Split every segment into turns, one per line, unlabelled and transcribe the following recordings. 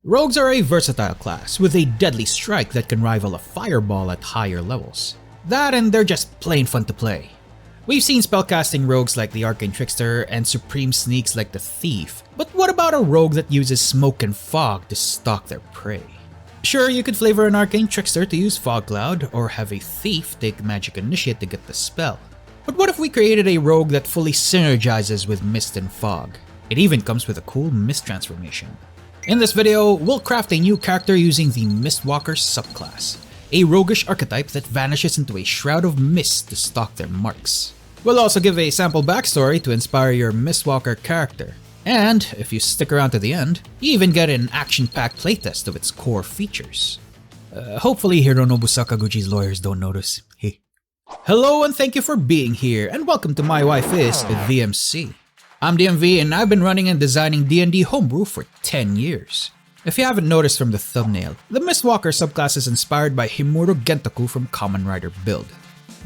Rogues are a versatile class with a deadly strike that can rival a fireball at higher levels. That and they're just plain fun to play. We've seen spellcasting rogues like the Arcane Trickster and supreme sneaks like the Thief, but what about a rogue that uses smoke and fog to stalk their prey? Sure, you could flavor an Arcane Trickster to use Fog Cloud, or have a Thief take Magic Initiate to get the spell. But what if we created a rogue that fully synergizes with Mist and Fog? It even comes with a cool Mist transformation. In this video, we'll craft a new character using the Mistwalker subclass, a roguish archetype that vanishes into a shroud of mist to stalk their marks. We'll also give a sample backstory to inspire your Mistwalker character. And, if you stick around to the end, you even get an action-packed playtest of its core features. Hopefully Hironobu Sakaguchi's lawyers don't notice. Hey. Hello and thank you for being here, and welcome to My Wife Is VMC. I'm DMV and I've been running and designing D&D Homebrew for 10 years. If you haven't noticed from the thumbnail, the Mistwalker subclass is inspired by Himuro Gentoku from Kamen Rider Build.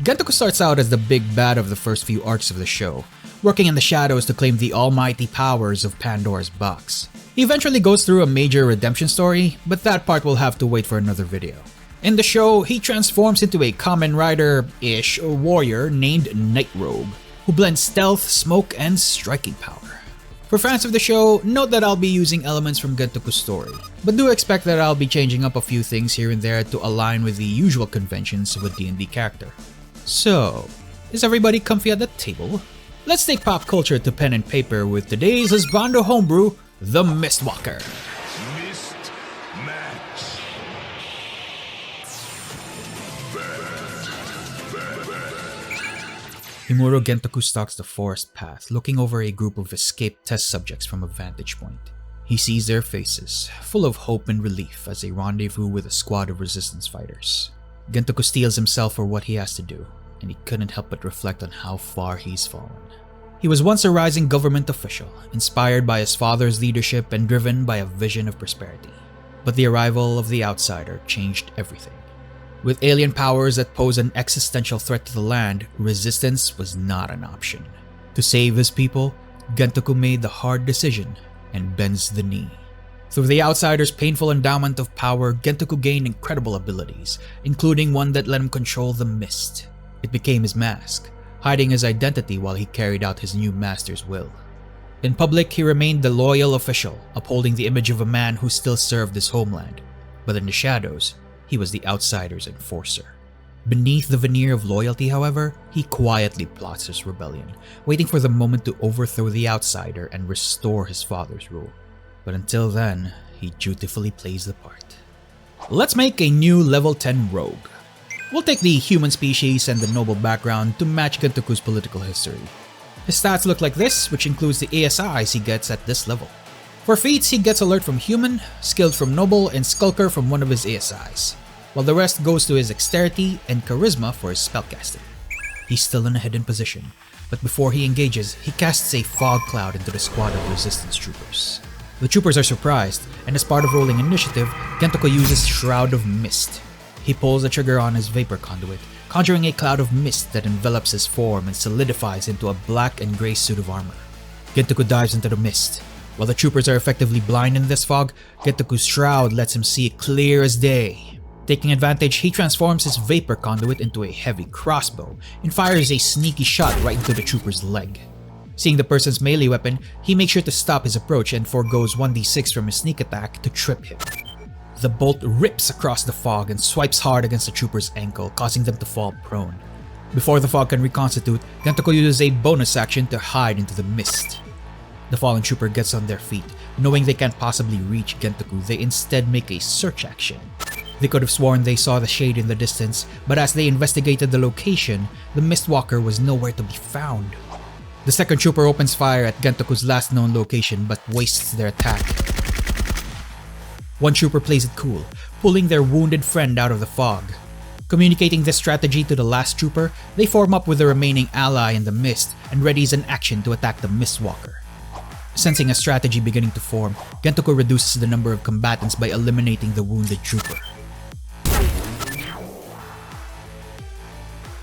Gentoku starts out as the big bad of the first few arcs of the show, working in the shadows to claim the almighty powers of Pandora's box. He eventually goes through a major redemption story, but that part will have to wait for another video. In the show, he transforms into a Kamen Rider-ish warrior named Night Rogue, who blends stealth, smoke, and striking power. For fans of the show, note that I'll be using elements from Gentoku's story, but do expect that I'll be changing up a few things here and there to align with the usual conventions of a D&D character. So, is everybody comfy at the table? Let's take pop culture to pen and paper with today's Husbando Homebrew, the Mistwalker.
Mist match.
Himuro Gentoku stalks the forest path, looking over a group of escaped test subjects from a vantage point. He sees their faces, full of hope and relief as they rendezvous with a squad of resistance fighters. Gentoku steels himself for what he has to do, and he couldn't help but reflect on how far he's fallen. He was once a rising government official, inspired by his father's leadership and driven by a vision of prosperity. But the arrival of the outsider changed everything. With alien powers that pose an existential threat to the land, resistance was not an option. To save his people, Gentoku made the hard decision and bends the knee. Through the outsider's painful endowment of power, Gentoku gained incredible abilities, including one that let him control the mist. It became his mask, hiding his identity while he carried out his new master's will. In public, he remained the loyal official, upholding the image of a man who still served his homeland. But in the shadows, he was the outsider's enforcer. Beneath the veneer of loyalty, however, he quietly plots his rebellion, waiting for the moment to overthrow the outsider and restore his father's rule. But until then, he dutifully plays the part. Let's make a new level 10 rogue. We'll take the human species and the noble background to match Gentoku's political history. His stats look like this, which includes the ASIs he gets at this level. For feats, he gets alert from human, skilled from noble, and skulker from one of his ASIs, while the rest goes to his dexterity and charisma for his spellcasting. He's still in a hidden position, but before he engages, he casts a fog cloud into the squad of resistance troopers. The troopers are surprised, and as part of rolling initiative, Gentoku uses Shroud of Mist. He pulls the trigger on his vapor conduit, conjuring a cloud of mist that envelops his form and solidifies into a black and gray suit of armor. Gentoku dives into the mist. While the troopers are effectively blind in this fog, Gentoku's shroud lets him see clear as day. Taking advantage, he transforms his vapor conduit into a heavy crossbow and fires a sneaky shot right into the trooper's leg. Seeing the person's melee weapon, he makes sure to stop his approach and forgoes 1d6 from his sneak attack to trip him. The bolt rips across the fog and swipes hard against the trooper's ankle, causing them to fall prone. Before the fog can reconstitute, Gentoku uses a bonus action to hide into the mist. The fallen trooper gets on their feet. Knowing they can't possibly reach Gentoku, they instead make a search action. They could have sworn they saw the shade in the distance, but as they investigated the location, the Mistwalker was nowhere to be found. The second trooper opens fire at Gentoku's last known location but wastes their attack. One trooper plays it cool, pulling their wounded friend out of the fog. Communicating this strategy to the last trooper, they form up with the remaining ally in the mist and readies an action to attack the Mistwalker. Sensing a strategy beginning to form, Gentoku reduces the number of combatants by eliminating the wounded trooper.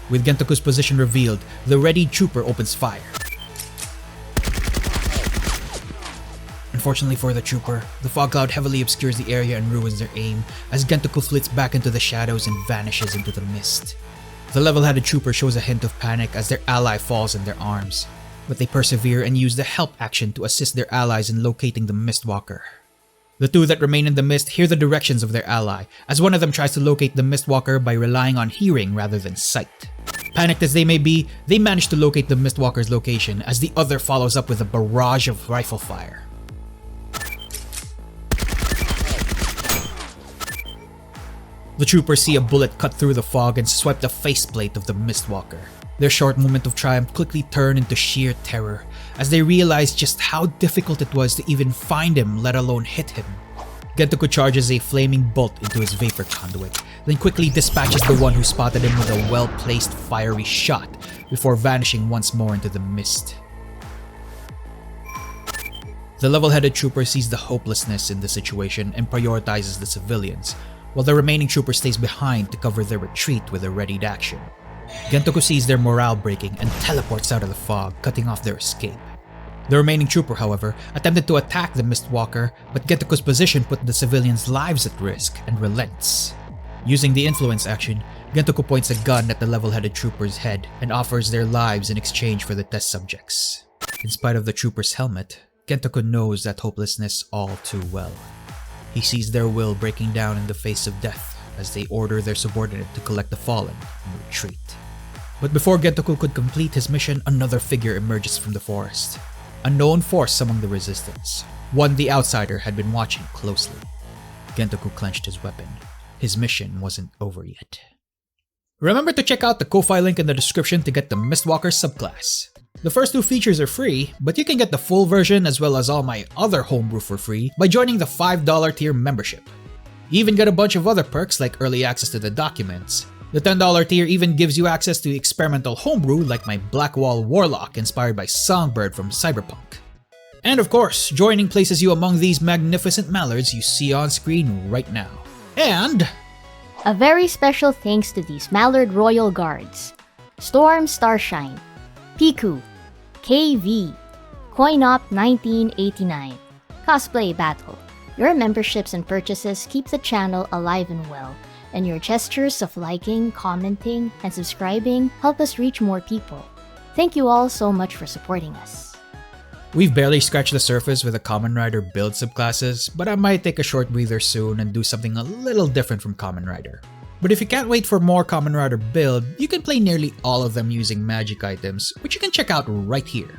With Gentoku's position revealed, the ready trooper opens fire. Unfortunately for the trooper, the fog cloud heavily obscures the area and ruins their aim as Gentoku flits back into the shadows and vanishes into the mist. The level-headed trooper shows a hint of panic as their ally falls in their arms, but they persevere and use the help action to assist their allies in locating the Mistwalker. The two that remain in the mist hear the directions of their ally, as one of them tries to locate the Mistwalker by relying on hearing rather than sight. Panicked as they may be, they manage to locate the Mistwalker's location as the other follows up with a barrage of rifle fire. The troopers see a bullet cut through the fog and swipe the faceplate of the Mistwalker. Their short moment of triumph quickly turn into sheer terror as they realize just how difficult it was to even find him, let alone hit him. Gentoku charges a flaming bolt into his vapor conduit, then quickly dispatches the one who spotted him with a well-placed fiery shot before vanishing once more into the mist. The level-headed trooper sees the hopelessness in the situation and prioritizes the civilians, while the remaining trooper stays behind to cover their retreat with a readied action. Gentoku sees their morale breaking and teleports out of the fog, cutting off their escape. The remaining trooper, however, attempted to attack the Mistwalker, but Gentoku's position put the civilians' lives at risk and relents. Using the influence action, Gentoku points a gun at the level-headed trooper's head and offers their lives in exchange for the test subjects. In spite of the trooper's helmet, Gentoku knows that hopelessness all too well. He sees their will breaking down in the face of death as they order their subordinate to collect the fallen and retreat. But before Gentoku could complete his mission, another figure emerges from the forest. A known force among the resistance, one the outsider had been watching closely. Gentoku clenched his weapon. His mission wasn't over yet. Remember to check out the Ko-Fi link in the description to get the Mistwalker subclass. The first two features are free, but you can get the full version as well as all my other homebrew for free by joining the $5 tier membership. You even get a bunch of other perks like early access to the documents. The $10 tier even gives you access to experimental homebrew like my Blackwall Warlock inspired by Songbird from Cyberpunk. And of course, joining places you among these magnificent mallards you see on screen right now. And
a very special thanks to these Mallard Royal Guards: Storm Starshine, Piku, KV, Coinop 1989, Cosplay Battle. Your memberships and purchases keep the channel alive and well, and your gestures of liking, commenting, and subscribing help us reach more people. Thank you all so much for supporting us.
We've barely scratched the surface with the Kamen Rider Build subclasses, but I might take a short breather soon and do something a little different from Kamen Rider. But if you can't wait for more Kamen Rider Build, you can play nearly all of them using magic items, which you can check out right here.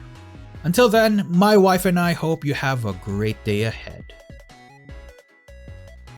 Until then, my wife and I hope you have a great day ahead.